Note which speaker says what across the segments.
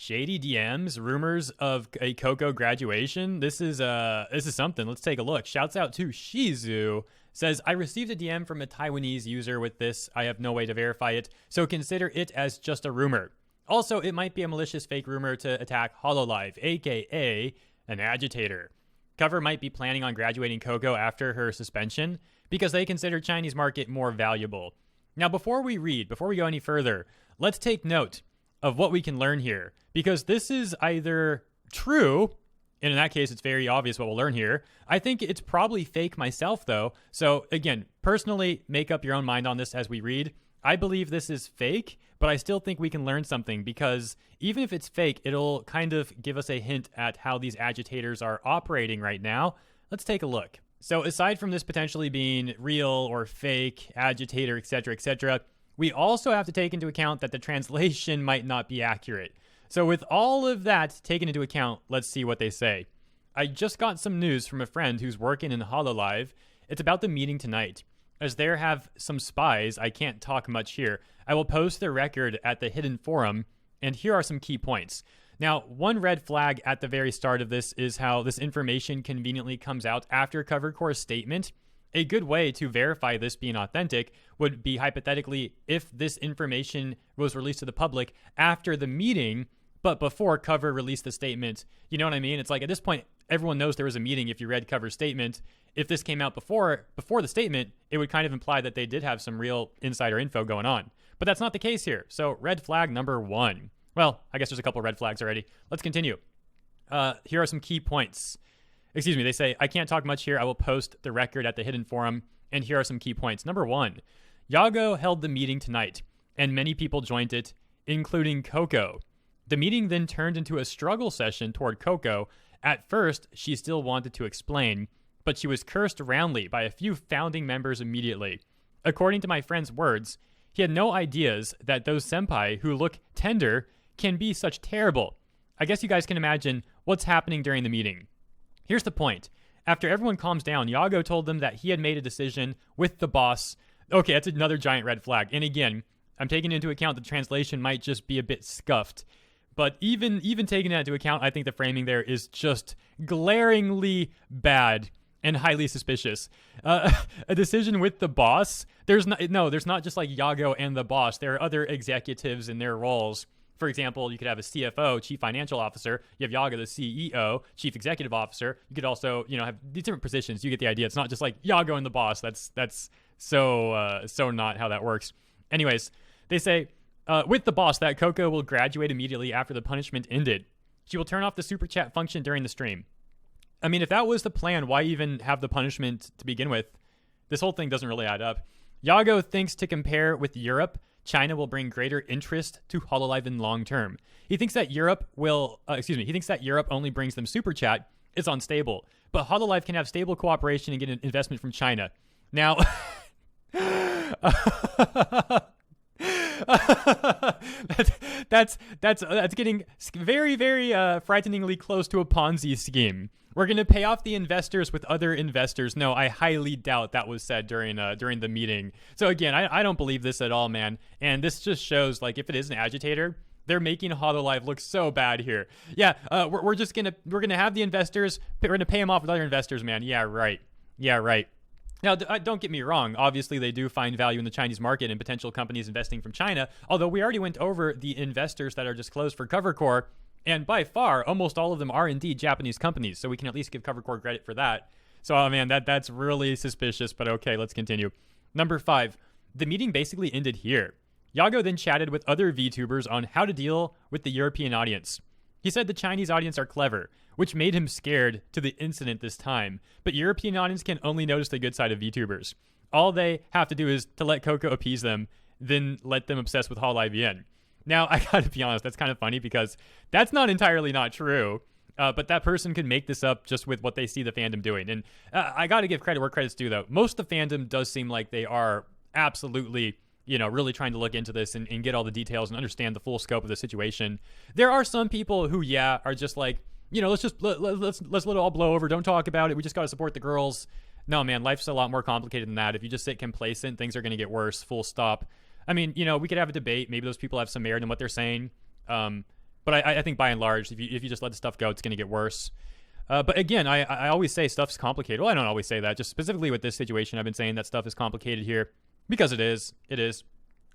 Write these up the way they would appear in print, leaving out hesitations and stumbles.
Speaker 1: Shady DMs, rumors of a Coco graduation. This is something. Let's take a look. Shouts out to Shizu. Says, I received a DM from a Taiwanese user with this. I have no way to verify it, so consider it as just a rumor. Also, it might be a malicious fake rumor to attack Hololive, aka an agitator. Cover might be planning on graduating Coco after her suspension because they consider Chinese market more valuable. Now, before we go any further, let's take note of what we can learn here, because this is either true, and in that case, it's very obvious what we'll learn here. I think it's probably fake myself, though. So again, personally, make up your own mind on this as we read. I believe this is fake, but I still think we can learn something, because even if it's fake, it'll kind of give us a hint at how these agitators are operating right now. Let's take a look. So aside from this potentially being real or fake, agitator, etc., we also have to take into account that the translation might not be accurate. So with all of that taken into account, let's see what they say. I just got some news from a friend who's working in Hololive. It's about the meeting tonight. As there have some spies, I can't talk much here. I will post the record at the hidden forum, and here are some key points. Now, one red flag at the very start of this is how this information conveniently comes out after CoverCore's statement. A good way to verify this being authentic would be hypothetically if this information was released to the public after the meeting, but before Cover released the statement. You know what I mean? It's like at this point, everyone knows there was a meeting if you read Cover's statement. If this came out before the statement, it would kind of imply that they did have some real insider info going on. But that's not the case here. So red flag number 1. Well, I guess there's a couple red flags already. Let's continue. Here are some key points. Excuse me, they say, I can't talk much here. I will post the record at the hidden forum, and here are some key points. Number 1, Yago held the meeting tonight, and many people joined it, including Coco. The meeting then turned into a struggle session toward Coco. At first, she still wanted to explain, but she was cursed roundly by a few founding members immediately. According to my friend's words, he had no ideas that those senpai who look tender can be such terrible. I guess you guys can imagine what's happening during the meeting. Here's the point. After everyone calms down, Yago told them that he had made a decision with the boss. Okay, that's another giant red flag. And again, I'm taking into account the translation might just be a bit scuffed. But even taking that into account, I think the framing there is just glaringly bad and highly suspicious. A decision with the boss? There's not just like Yago and the boss. There are other executives in their roles. For example, you could have a CFO, Chief Financial Officer. You have Yago, the CEO, Chief Executive Officer. You could also, have these different positions. You get the idea. It's not just like Yago and the boss. That's so not how that works. Anyways, they say, with the boss, that Coco will graduate immediately after the punishment ended. She will turn off the super chat function during the stream. I mean, if that was the plan, why even have the punishment to begin with? This whole thing doesn't really add up. Yago thinks to compare with Europe, China will bring greater interest to Hololive in long term. He thinks that Europe only brings them super chat. It's unstable. But Hololive can have stable cooperation and get an investment from China. Now, that's getting very, very frighteningly close to a Ponzi scheme. We're going to pay off the investors with other investors. No, I highly doubt that was said during the meeting. So again, I don't believe this at all, man. And this just shows, like, if it is an agitator, they're making Hololive look so bad here. Yeah, we're gonna have the investors. We're gonna pay them off with other investors, man. Yeah, right. Now, don't get me wrong. Obviously, they do find value in the Chinese market and potential companies investing from China. Although we already went over the investors that are disclosed for CoverCore. And by far, almost all of them are indeed Japanese companies, so we can at least give CoverCore credit for that. So, oh man, that's really suspicious, but okay, let's continue. Number 5, the meeting basically ended here. Yago then chatted with other VTubers on how to deal with the European audience. He said the Chinese audience are clever, which made him scared to the incident this time, but European audience can only notice the good side of VTubers. All they have to do is to let Coco appease them, then let them obsess with Hololive again. Now, I gotta be honest, that's kind of funny because that's not entirely not true, but that person could make this up just with what they see the fandom doing. And I gotta give credit where credit's due, though. Most of the fandom does seem like they are absolutely, really trying to look into this and get all the details and understand the full scope of the situation. There are some people who, are just like, let's let it all blow over. Don't talk about it. We just gotta support the girls. No, man, life's a lot more complicated than that. If you just sit complacent, things are gonna get worse, full stop. I mean, we could have a debate. Maybe those people have some merit in what they're saying. But I think by and large, if you just let the stuff go, it's going to get worse. But again, I always say stuff's complicated. Well, I don't always say that. Just specifically with this situation, I've been saying that stuff is complicated here because it is. It is.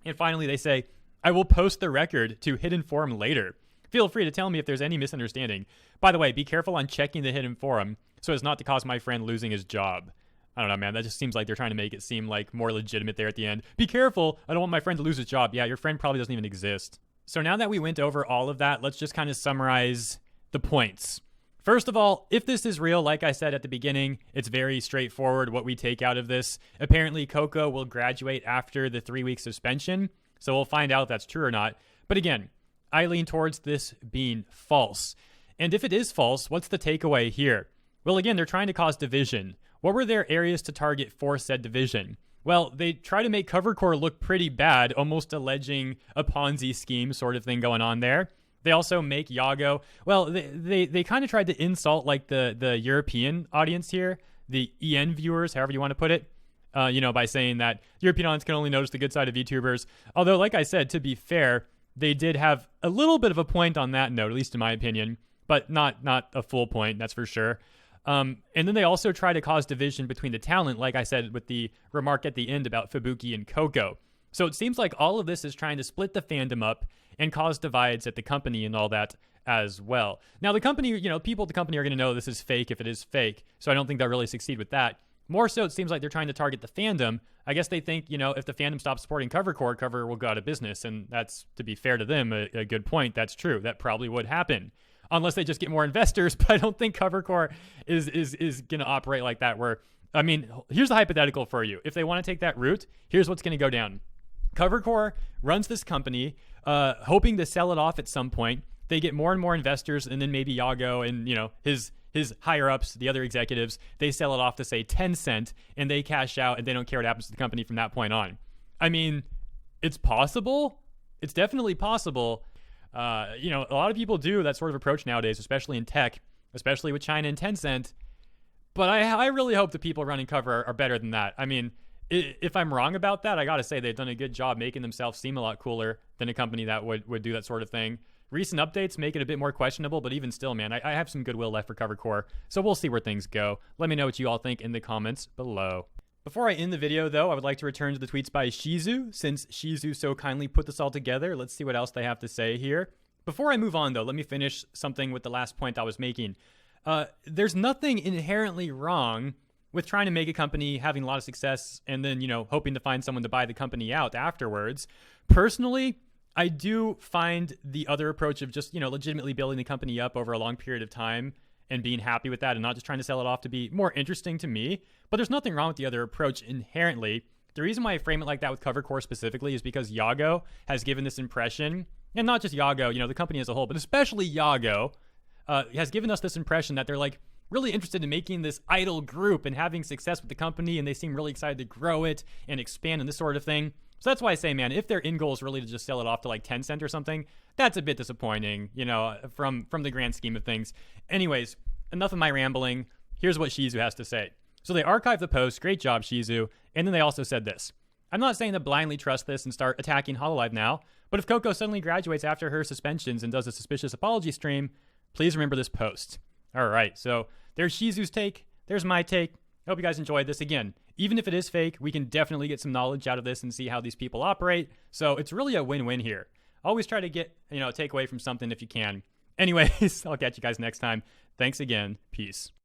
Speaker 1: And finally, they say, I will post the record to hidden forum later. Feel free to tell me if there's any misunderstanding. By the way, be careful on checking the hidden forum so as not to cause my friend losing his job. I don't know, man. That just seems like they're trying to make it seem like more legitimate there at the end. Be careful. I don't want my friend to lose his job. Yeah, your friend probably doesn't even exist. So now that we went over all of that, let's just kind of summarize the points. First of all, if this is real, like I said at the beginning, it's very straightforward what we take out of this. Apparently, Coco will graduate after the 3-week suspension, so we'll find out if that's true or not. But again, I lean towards this being false. And if it is false, what's the takeaway here? Well, again, they're trying to cause division. What were their areas to target for said division? Well, they try to make Cover Corps look pretty bad, almost alleging a Ponzi scheme sort of thing going on there. They also make Yago. Well, they kind of tried to insult like the European audience here, the EN viewers, however you want to put it, by saying that European audience can only notice the good side of VTubers. Although, like I said, to be fair, they did have a little bit of a point on that note, at least in my opinion, but not a full point, that's for sure. And then they also try to cause division between the talent, like I said, with the remark at the end about Fubuki and Coco. So it seems like all of this is trying to split the fandom up and cause divides at the company and all that as well. Now, the company, people at the company are going to know this is fake if it is fake. So I don't think they'll really succeed with that. More so, it seems like they're trying to target the fandom. I guess they think, if the fandom stops supporting Cover Corps, Cover will go out of business. And that's, to be fair to them, a good point. That's true. That probably would happen. Unless they just get more investors. But I don't think Cover Corps is going to operate like that. Here's the hypothetical for you. If they want to take that route, here's what's going to go down. Cover Corps runs this company, hoping to sell it off at some point. They get more and more investors, and then maybe Yago and his higher ups, the other executives, they sell it off to say Tencent, and they cash out, and they don't care what happens to the company from that point on. I mean, it's possible. It's definitely possible. A lot of people do that sort of approach nowadays, especially in tech, especially with China and Tencent. But I really hope the people running Cover are better than that. I mean, if I'm wrong about that, I got to say they've done a good job making themselves seem a lot cooler than a company that would do that sort of thing. Recent updates make it a bit more questionable, but even still, man, I have some goodwill left for Cover Corps. So we'll see where things go. Let me know what you all think in the comments below. Before I end the video, though, I would like to return to the tweets by Shizu. Since Shizu so kindly put this all together, let's see what else they have to say here. Before I move on, though, let me finish something with the last point I was making. There's nothing inherently wrong with trying to make a company having a lot of success and then, hoping to find someone to buy the company out afterwards. Personally, I do find the other approach of just, legitimately building the company up over a long period of time and being happy with that and not just trying to sell it off to be more interesting to me. But there's nothing wrong with the other approach inherently. The reason why I frame it like that with Cover Corps specifically is because Yago has given this impression, and not just Yago, the company as a whole, but especially Yago, has given us this impression that they're like really interested in making this idol group and having success with the company, and they seem really excited to grow it and expand and this sort of thing. So that's why I say, man, if their end goal is really to just sell it off to like Tencent or something, that's a bit disappointing, from the grand scheme of things. Anyways, enough of my rambling. Here's what Shizu has to say. So they archived the post. Great job, Shizu. And then they also said this. I'm not saying to blindly trust this and start attacking Hololive now, but if Coco suddenly graduates after her suspensions and does a suspicious apology stream, please remember this post. All right, so there's Shizu's take. There's my take. Hope you guys enjoyed this. Again, even if it is fake, we can definitely get some knowledge out of this and see how these people operate. So it's really a win-win here. Always try to get, take away from something if you can. Anyways, I'll catch you guys next time. Thanks again. Peace.